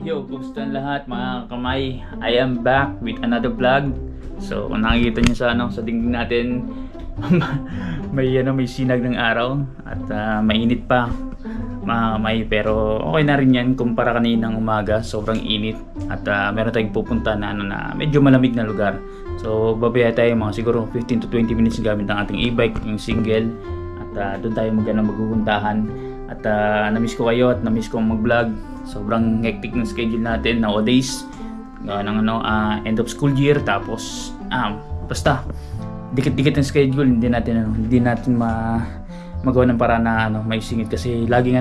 Yo, kumusta lahat mga kamay? I am back with another vlog. So, kung nakikita nyo sa dingding natin, may sinag ng araw at mainit pa mga kamay, pero okay na rin yan kumpara kaninang umaga. Sobrang init at meron tayong pupunta na medyo malamig na lugar. So, babaya tayo mga siguro 15 to 20 minutes gamit ng ating e-bike, yung single, at doon tayo magpupuntahan. At na-miss ko kayo at na-miss ko mag-vlog. Sobrang hectic ng schedule natin nowadays. Ng end of school year, tapos basta dikit-dikit ng schedule, hindi natin magawa ng paraan na may singit kasi laging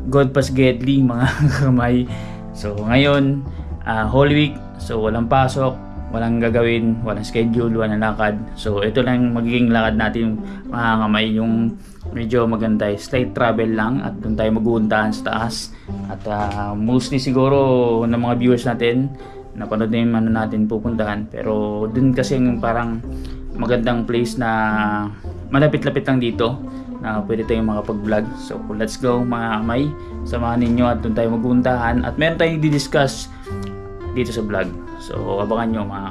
God pas Gedli mga kamay. So ngayon Holy Week, so walang pasok, walang gagawin, walang schedule, walang lakad. So ito lang magiging lakad natin mga kamay, yung medyo maganda, slight travel lang at doon tayo mag-uuntahan sa taas. At mostly siguro ng mga viewers natin napanood na yung natin pupuntahan, pero doon kasi yung parang magandang place na malapit-lapit lang dito na pwede tayong makapag-vlog. So let's go mga kamay, samahan ninyo at doon tayo mag-uuntahan at meron tayong di-discuss dito sa vlog. So abangan nyo mga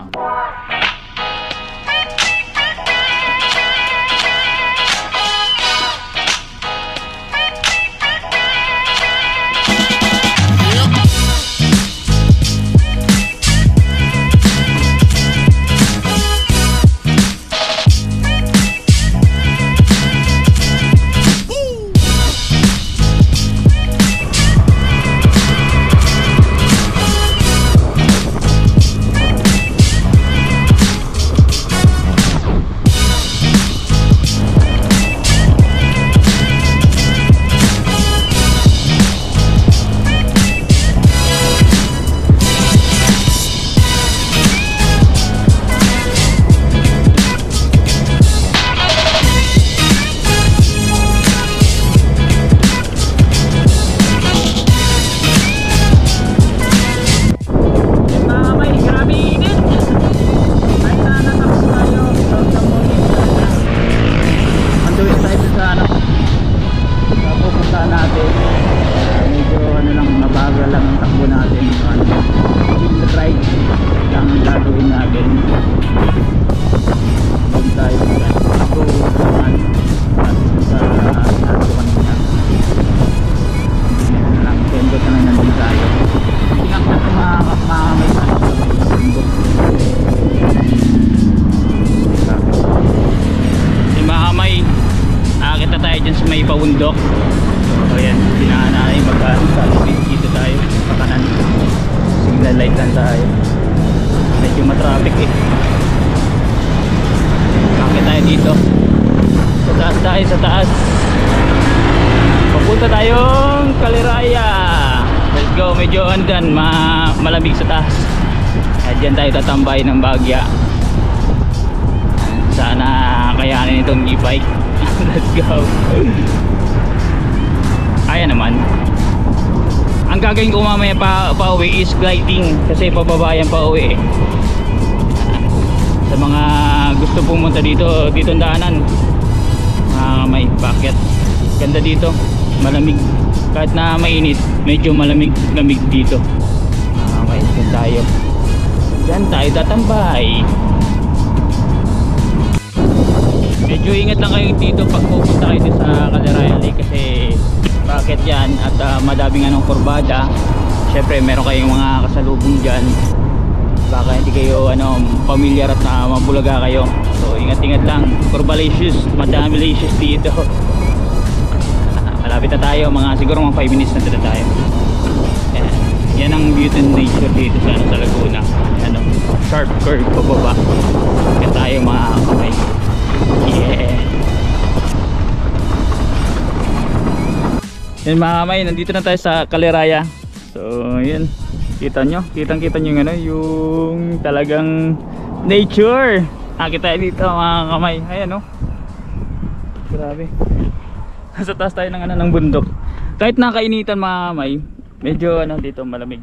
bundok. So yan, pinahanay magkasalipin dito tayo sa kanan. Signal light lang tayo. Medyo matraffic Bakit tayo dito? Sa taas tayo, sa taas. Papunta tayong Kaliraya. Let's go, medyo andan, malamig sa taas. At dyan tayo tatambay ng Bagya. Sana kayanin itong e-bike. Let's go. Ayan naman. Ang gagawin ko mamaya pa uwi is gliding kasi pababayan pa uwi Sa mga gusto pumunta dito ang daanan. May packet. Ganda dito. Malamig. Kahit na mainit, medyo malamig dito. May dyan tayo. Dyan tayo tatambay. Medyo ingat lang kayo dito pag pupunta kayo sa Kaliraya Lake kasi bakit yan at madaming kurbada. Syempre meron kayong mga kasalubong dyan, baka hindi kayo pamilyar at mabulaga kayo. So ingat-ingat lang, curvalicious, madami licious dito. Malapit na tayo, siguro mga 5 minutes na tayo. Yan ang beauty and nature dito sa Laguna. Sharp curve pababa. Kaya tayo mga kamay. Yeah. Yan mga kamay, nandito na tayo sa Kaliraya. So yun, kita nyo yung talagang nature. Kita dito mga kamay. Ayan grabe. Nasa taas tayo ng bundok. Kahit nakainitan mga kamay, medyo dito malamig.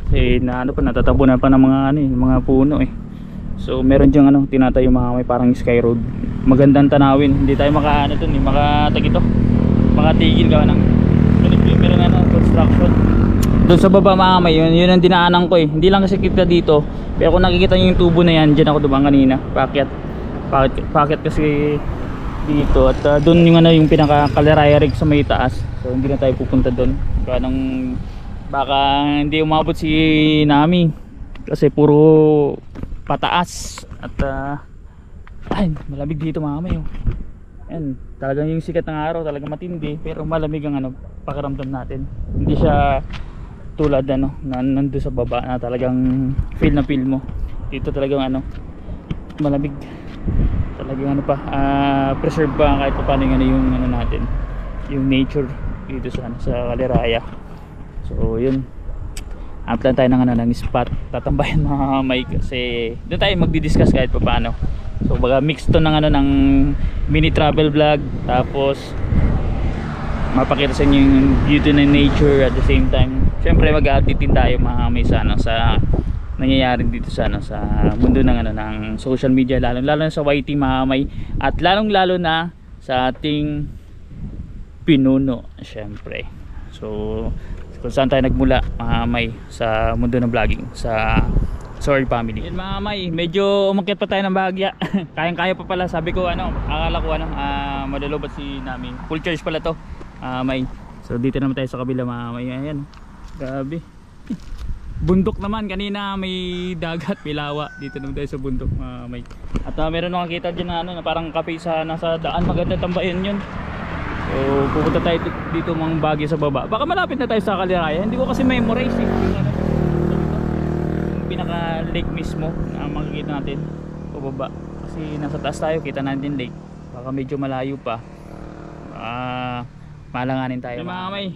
Kasi natatabunan pa ng mga puno So meron diyang tinatayo mga kamay, parang sky road. Magandang tanawin. Hindi tayo makatigil ka ng pero construction. Doon sa baba mga kamay, yun ang dinaanan ko eh. Hindi lang kasi kita dito. Pero kung nakikita nyo yung tubo na yan, dyan ako dumaan kanina. Paakyat kasi dito. At doon yung ano, yung pinaka-Kaleraya rig sa may taas. So hindi na tayo pupunta doon. Baka hindi umabot si Nami. Kasi puro pataas. At ay, malamig dito mga kamay oh. Yan, talagang yung sikat ng araw talagang matindi, pero malamig ang ano, pakiramdam natin. Hindi siya tulad ano, na nandun sa baba na talagang feel na feel mo. Dito talagang ano, malamig. Talagang ano pa, preserve pa kahit paano yung ano, yung ano natin, yung nature dito sa ano, sa Kaleraya. So yun, hanap lang tayo ng ano, ng spot tatambayan mga kamay, kasi doon tayo magdi-discuss kahit paano. So baga mix to ng ano, ng mini travel vlog, tapos mapakita sa inyo yung beauty ng nature at the same time. Syempre mag-update din tayo mga kamay sa ano, sa nangyayari dito sa ano, sa mundo ng ano, ng social media, lalo na sa YT mga kamay, at lalong na sa ating pinuno syempre. So kung saan tayo nagmula mga kamay sa mundo ng vlogging, sa Sorry Family. Yan mga kamay, medyo umakyat pa tayo ng bahagya. Kayang-kaya pa pala, sabi ko ano, akala ko ano, madalobat si Nami. Full charge pala to may. So dito naman tayo sa kabila mga kamay. Ayan, grabe. Bundok naman, kanina may dagat, may lawa. Dito naman tayo sa bundok mga kamay. At meron akong kita dyan na ano, na parang kape sa nasa daan, maganda tambayan yun. So pupunta tayo dito mga bagay sa baba. Baka malapit na tayo sa Kaleraya. Hindi ko kasi memorize eh, pinaka lake mismo na makikita natin pababa, kasi nasa taas tayo, kita natin lake, baka medyo malayo pa, malanganin tayo mga kamay.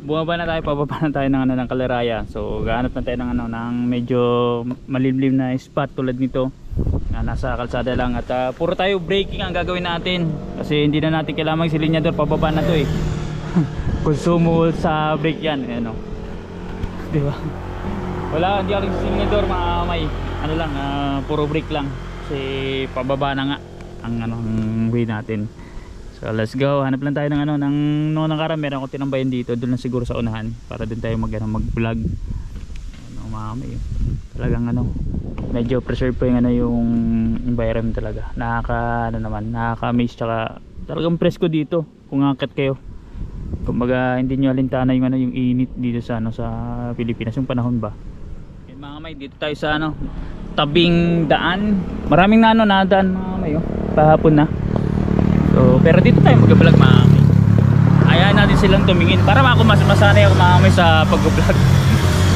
Bumaba na tayo, pababa na tayo ng, ano, ng Kaleraya. So gahanap na tayo ng, ano, ng medyo malimlim na spot tulad nito na nasa kalsada lang, at puro tayo braking ang gagawin natin kasi hindi na natin kailangan magsilinyador, pababa na to eh. Consumo sa brake yan, ano, diba? Wala, hindi ako nagsisingador mga kamay. Ano lang, puro brake lang. Kasi pababa na nga ang ano, ang way natin. So let's go. Hanap lang tayo ng ano, ng noong nakaraan meron akong tinambayan dito. Doon lang siguro sa unahan para doon tayo mag-vlog. Ano mga kamay. Talagang ano, medyo preserve po yung ano, yung environment talaga. Nakaka-amaze, tsaka talagang presko dito kung akit kayo. Kumbaga hindi nyo alintana yung ano, yung init dito sa ano, sa Pilipinas yung panahon ba. Mga kamay, dito tayo sa ano, tabing daan. Maraming na ano, nadaan mga kamay oh, pahapon na. So pero dito tayo mag-vlog mga kamay. Hayaan natin silang tumingin para masanay ako mga kamay sa pag-vlog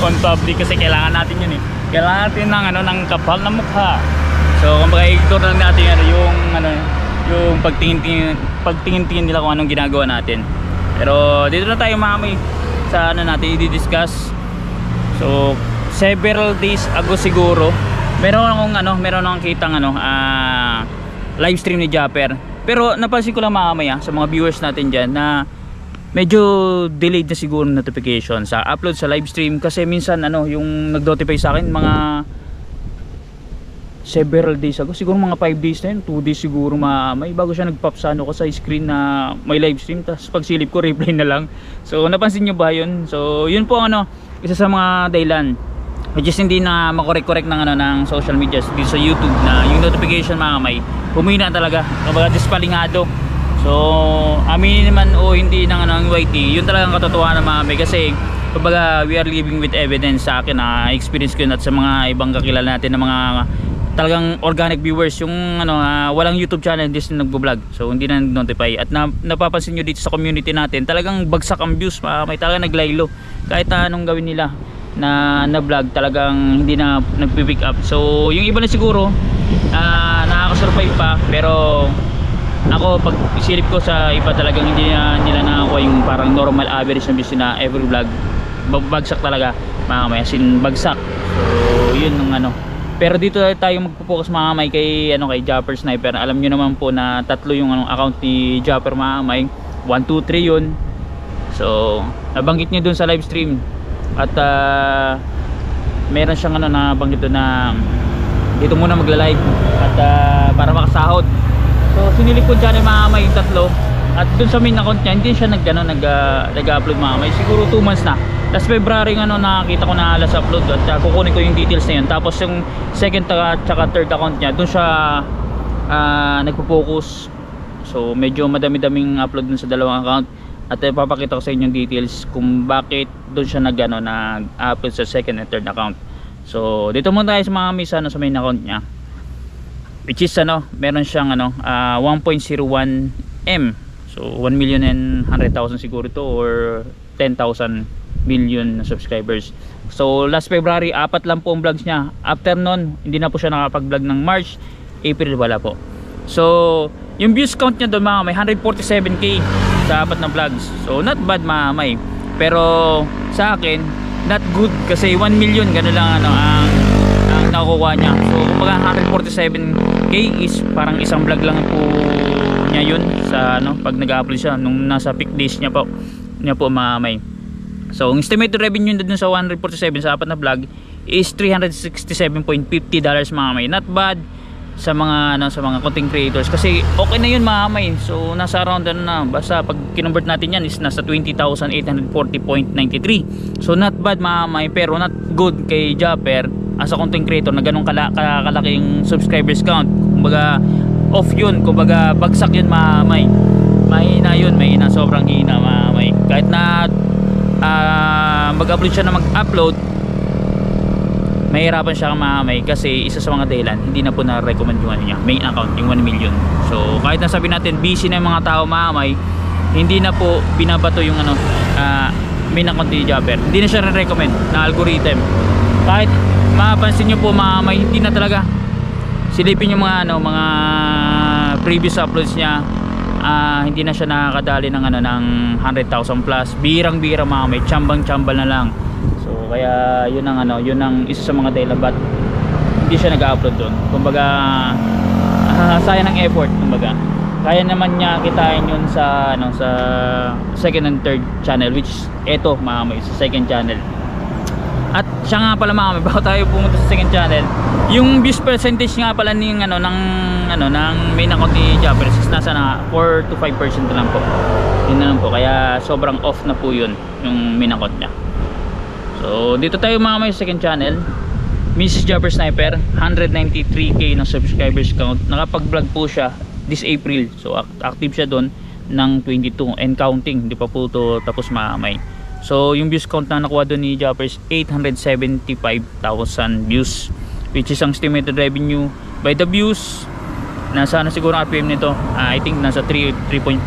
on public, kasi kailangan natin yun eh. Kailangan natin ng ano, ng kapal na mukha. So kumbaga i-tour lang natin ano, yung ano, yung pagtingin-tingin nila kung anong ginagawa natin. Pero dito na tayo mga kamay sa ano natin i-discuss. So several days ago siguro meron akong kitang ano, live stream ni Japper. Pero napansin ko lang mga kamay sa mga viewers natin dyan na medyo delayed na siguro notification sa upload sa live stream, kasi minsan ano, yung nag-notify sa akin mga several days ago, siguro mga 5 days na yun, 2 days siguro mga kamay, bago siya nag-pop sa ano ko sa screen na may live stream. Tapos pag silip ko, reply na lang. So napansin nyo ba yun? So yun po ano, isa sa mga dahilan which is hindi na makorek-korek ng ano, ng social media dito sa YouTube, na yung notification mga kamay humina talaga, kumbaga dispalingado. So aminin naman o hindi ng ano, ng YT, yun talagang katotohanan mga kamay, kasi kumbaga we are living with evidence. Sa akin na experience ko yun, at sa mga ibang kakilala natin na mga talagang organic viewers, yung ano, walang YouTube channel, hindi sila nagbo-vlog, so hindi na notify. At napapansin nyo dito sa community natin, talagang bagsak ang views, may talagang naglaylo kahit anong gawin nila na vlog, talagang hindi na nagpi-pick up. So yung iba na siguro nakaka-survive pa, pero ako pag isilip ko sa iba, talagang hindi na nila nakakuha yung parang normal average na views na every vlog. Bagsak talaga mga kamay, as in bagsak. So yun ng ano. Pero dito tayo magpo-focus mga kamay kay ano, kay Japper Sniper. Alam niyo naman po na tatlo yung ano, account ni Japper mga kamay, 1, 2, 3 yun. So nabanggit niya dun sa live stream, at meron siyang ano, nabanggit doon na dito muna magla-live at para makasahod. So sinilip ko dyan yung mga kamay yung tatlo, at dun sa main account niya hindi siya nag-upload mga kamay, siguro 2 months na last February ano nakita ko na last upload at kukunin ko yung details na yun. Tapos yung second tsaka third account niya doon siya nagpo-focus. So medyo madami-daming upload dun sa dalawang account at ipapakita ko sa inyo yung details kung bakit doon siya nag-upload sa second and third account. So dito muna tayo sa mga misa sa main account niya, which is meron siyang 1.01 M. So 1,100,000 siguro to or 10,000 million na subscribers. So last February 4 lang po ang vlogs niya. After nun hindi na po siya nakapag-vlog ng March, April wala po. So yung views count niya doon may 147k sa 4 na vlogs. So not bad may. Pero sa akin not good kasi 1 million gano'n lang ang nakukuha niya. So kumbaga 147k is parang isang vlog lang po niya yun sa pag nag-upload siya nung nasa peak days niya po may. So ang estimated revenue dun sa 147 sa 4 na vlog is $367.50 may. Not bad sa mga sa mga content creators kasi okay na yun may. So nasa around na basta pag kinonvert natin yan is nasa 20,840.93. So not bad may, pero not good kay Japper as a content creator na ganun kalaking subscribers count. Kumbaga off yun, kumbaga bagsak yun may. Mahina yun, mahina, sobrang hina may. Kahit na mag-upload siya na mag-upload, mahirapan siya may kasi isa sa mga dahilan hindi na po na-recommend yung niya, main account, yung 1 million. So kahit na sabi natin busy na yung mga tao may, hindi na po binabato yung main account ni Japper. Hindi na siya re-recommend na algorithm. Kahit mapapansin nyo po may, hindi na talaga. Silipin yung mga previous uploads niya, hindi na siya nakakadali ng ng 100,000 plus. Birang-bira may, tsambang-tsambal na lang. So kaya yun ang isa sa mga dahilan ba't hindi siya nag-upload doon. Kumbaga sayang ng effort. Kumbaga kaya naman niya kitain yun sa sa second and third channel, which eto may sa second channel. At siya nga pala bago tayo pumunta sa second channel, yung views percentage nga pala ng ng main account ni Japper is nasa 4 to 5% lang po. Yun na lang po, kaya sobrang off na po yun yung main account niya. So dito tayo may second channel, Mrs. Japper Sniper, 193k ng subscribers count. Nakapag-vlog po siya this April. So active siya doon ng 22 and counting, hindi pa po to tapos may. So yung views count na nakuha doon ni Japper is 875,000 views, which is ang estimated revenue by the views nasa siguro RPM nito, I think nasa 3.5,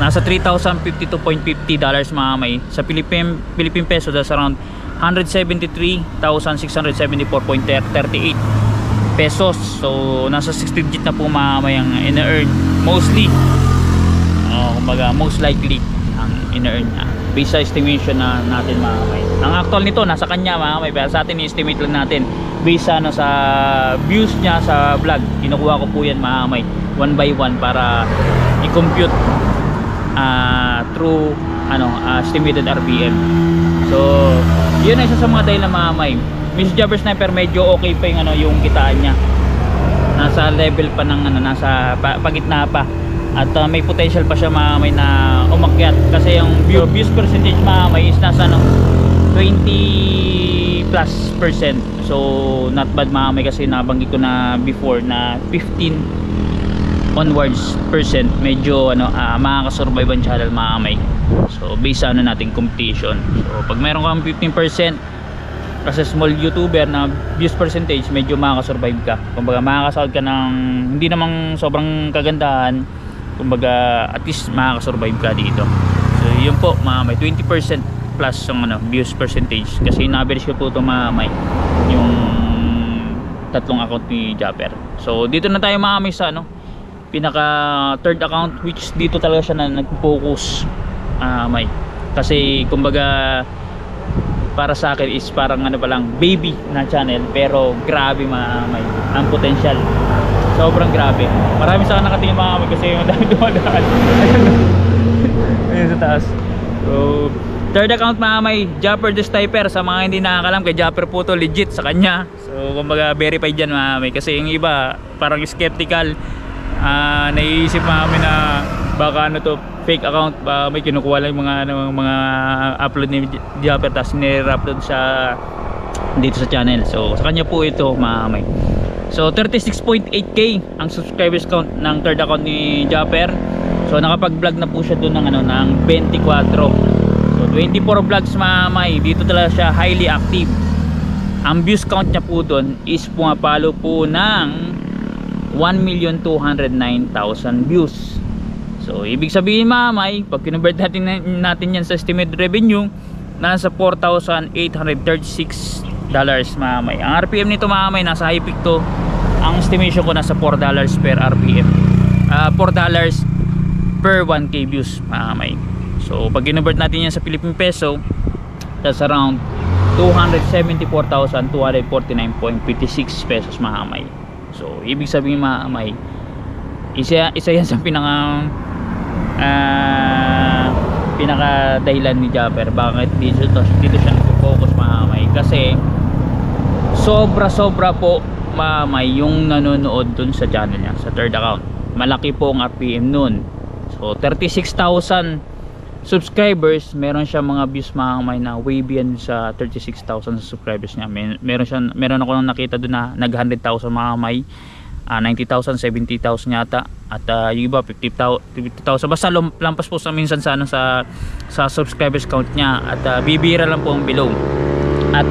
nasa $3,052.50 may. Sa Philippine peso that's around 173,674.38 pesos. So nasa 6 digit na po may ang ina-earn mostly, kumbaga most likely ang ina-earn niya based sa estimation na natin may. Ang actual nito nasa kanya may, pero sa atin i-estimate lang natin based sa views niya sa vlog. Kinukuha ko po yan may one by one para i-compute through estimated RPM. So yun ay isa sa mga dahilan may. Miss Japper Sniper medyo okay pa yung kitaan niya, nasa level pa ng nasa pagitna pa. At may potential pa siya may na umakyat kasi yung views percentage may is nasa 20 plus %. So not bad may kasi nabanggit ko na before na 15 onwards %, medyo makakasurvive ang channel may. So based sa nating competition. So pag meron kang 15% kasi small YouTuber na views percentage, medyo makakasurvive ka. Kumbaga makakasahod ka ng hindi namang sobrang kagandahan, kumbaga at least makakasurvive ka dito. So yun po may 20% plus yung views percentage kasi in-average ko po ito may yung tatlong account ni Japper. So dito na tayo may sa pinaka third account, which dito talaga siya na nag-focus may. Kasi kumbaga para sa akin is parang pa lang baby na channel, pero grabe may ang potential. Sobrang grabe. Marami sa nakatingin may kasi yung dami dumadaan. Ayun sa taas. So third account may Japper the Sniper. Sa mga hindi nakakalam, kay Japper po to, legit sa kanya. So kumbaga verified dyan may, kasi yung iba parang skeptical, naiisip na baka to fake account, may kinukuha lang yung mga upload ni Japper tapos nire-upload sa dito sa channel. So sa kanya po ito mamay. So 36.8k ang subscribers count ng third account ni Japper. So nakapag-vlog na po siya doon ng 24. So 24 vlogs mamay. Dito talaga siya highly active. Ang views count niya po doon is pumapalo po ng 1,209,000 views. So ibig sabihin mamay, pag kinonvert natin yan sa estimated revenue, nasa $4,836 mamay. Ang RPM nito mamay nasa high peak to. Ang estimation ko nasa $4 per RPM. $4 per 1k views mamay. So pag kinonvert natin yan sa Philippine peso, that's around 274,249.56 pesos mamay. So ibig sabihin mamay, isa yan sa pinaka dahilan ni Japper bakit dito siya nag-focus mamay, kasi sobra po mamay yung nanonood dun sa channel niya, sa third account. Malaki po ang RPM nun. So 36,000 subscribers, meron siya mga views mamay na way beyond sa 36,000 subscribers niya. Meron ako nang nakita dun na nag 100,000 mamay, 90,000, 70,000 yata, at yung iba 50,000. Basta lampas po sa minsan sa subscribers count niya, at bibira lang po ang below. At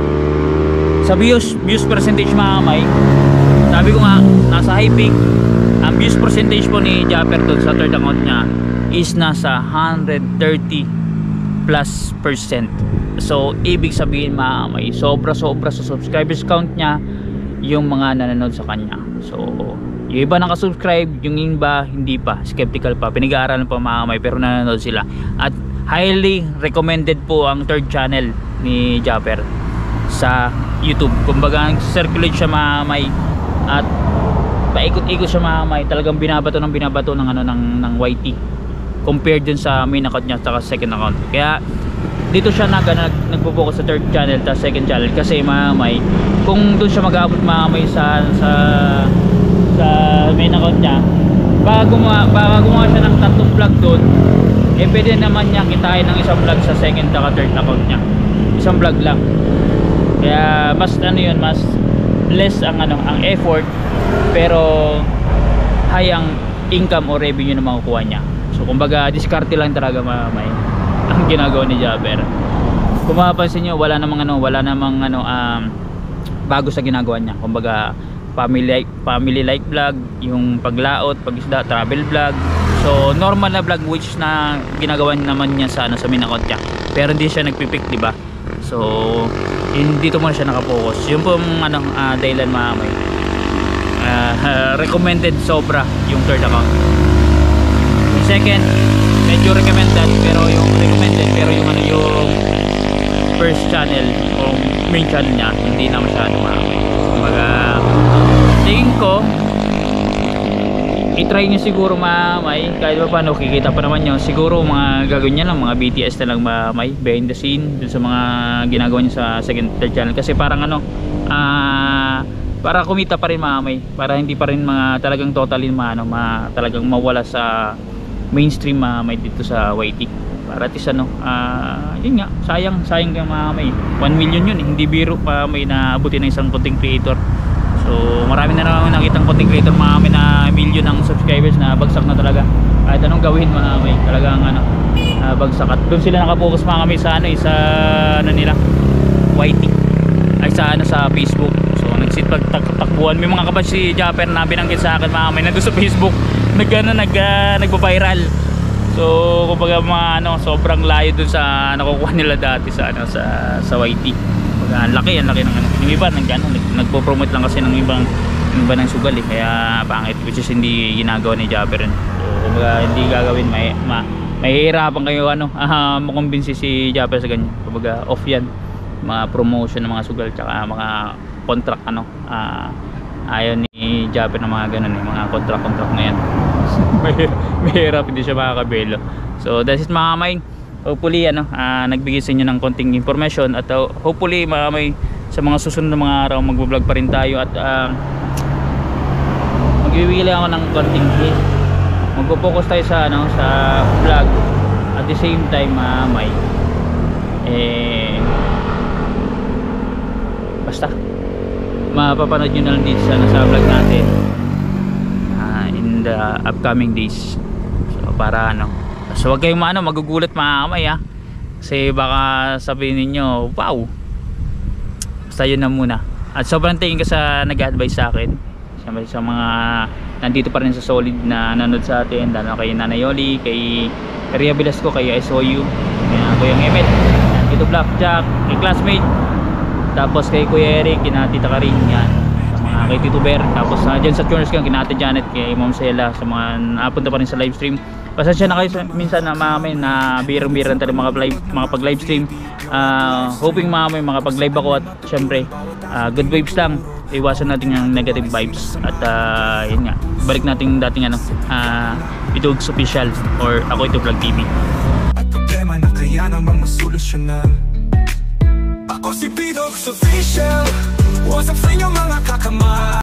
sa views percentage mamay, sabi ko nga nasa high peak. Ang views percentage po ni Japper doon sa third account niya is nasa 130+%. So ibig sabihin mamay, sobra sa subscribers count niya yung mga nanonood sa kanya. So yung iba nakasubscribe, yung iba hindi pa, skeptical pa, pinag-aaralan pa mamay, pero nanonood sila. At highly recommended po ang third channel ni Japper sa YouTube. Kumbaga circulate siya mamay, at paikot-ikot siya mamay. Talagang binabato ng YT compared dun sa main account niya at second account. Kaya dito siya nagpo-focus sa third channel at second channel, kasi mamay kung doon siya mag-upload mamay sa main account niya, baka gumawa siya ng tatlong vlog doon, pwede naman niya kitain ng isang vlog sa second at third account niya, isang vlog lang. Kaya mas mas less ang effort, pero high ang income o revenue na makukuha niya. So kumbaga diskarte lang talaga mamay ang ginagawa ni Japper. Kung mapapansin nyo, wala namang bago sa ginagawa niya. Kumbaga family like vlog, yung paglaot, pagisda, travel vlog. So normal na vlog which na ginagawa naman niya sa main account niya, pero hindi siya nagpipik, di ba? So dito muna siya nakapokus. Yun po ang dahilan mamay. Recommended sobra yung third account. Yung second, medyo recommended, pero yung first channel o main channel niya hindi na masyado mamay. Kumbaga tingin ko i-try nyo siguro mamay, kahit pa paano kikita pa naman nyo. Siguro mga gagawin niya lang, mga BTS na lang mamay, behind the scene dun sa mga ginagawa nyo sa second, third channel. Kasi parang para kumita pa rin mamay, para hindi pa rin mga talagang totally talagang mawala sa mainstream mamay dito sa YT. Para at least yun nga, sayang kay mamay, 1 million yun, hindi biro mamay na abutin ng isang content creator. So marami na naman nakitang content creator mamay na million ng subscribers na bagsak na talaga. Kahit anong gawin mamay, talagang bagsak. At doon sila nakapokus mamay sa nila YT, ay sa Facebook. So nagtakbuhan, may mga kabatch si Japper na binanggit sa akin mamay na doon sa Facebook nagpa-viral. So kumbaga sobrang layo dun sa nakukuha nila dati sa YT. Kumbaga ang laki ng yung iba nagpo-promote lang kasi ng iba ng sugal kaya pangit, which is hindi ginagawa ni Japper. So kumbaga hindi gagawin, mahihirapan kayo makumbinsi si Japper sa ganyan. Kumbaga off yan, mga promotion ng mga sugal tsaka mga contract ayaw ni Japper ng mga ganun mga contract na yan. Mahirap, hindi siya makakabelo. So that's it mga kamay. Hopefully nagbigay sa inyo ng konting information, at hopefully mga kamay sa mga susunod na mga araw magbo-vlog pa rin tayo, at magbibigay ako ng konting hit. Magpo-focus tayo sa vlog at the same time may basta mapapanood nyo na lang dito sa nasa vlog natin in the upcoming days. So para so wag kayong magugulat mga kamay kasi baka sabihin ninyo wow, basta yun na muna. At sobrang tingin ko sa nag-advise sa akin, siyempre sa mga nandito pa rin sa Solid na nanood sa atin, lalo kay Nanay Yoli, kay Ria Velasco, kay SOU, kay Kuya Emmet, Tito Blackjack, kay Classmate, tapos kay Kuya Eric, kina Tita Karin, yan, sa mga kay Tito Bear, tapos dyan sa Corners Gang, kina Ate Janet, kay Ma'am Sela, sa mga napunta pa rin sa live stream. Pasensya na kayo minsan na mga na birang-birang talaga mga pag-live stream. Hoping mga pag-live ako at syempre good vibes lang. Iwasan natin yung negative vibes at yun nga, balik natin dating Idogs Official or Ako Ito Vlog TV. At problema na kaya namang masolusyonan. Ako si Idogs Official. What's up sa inyo mga kakama?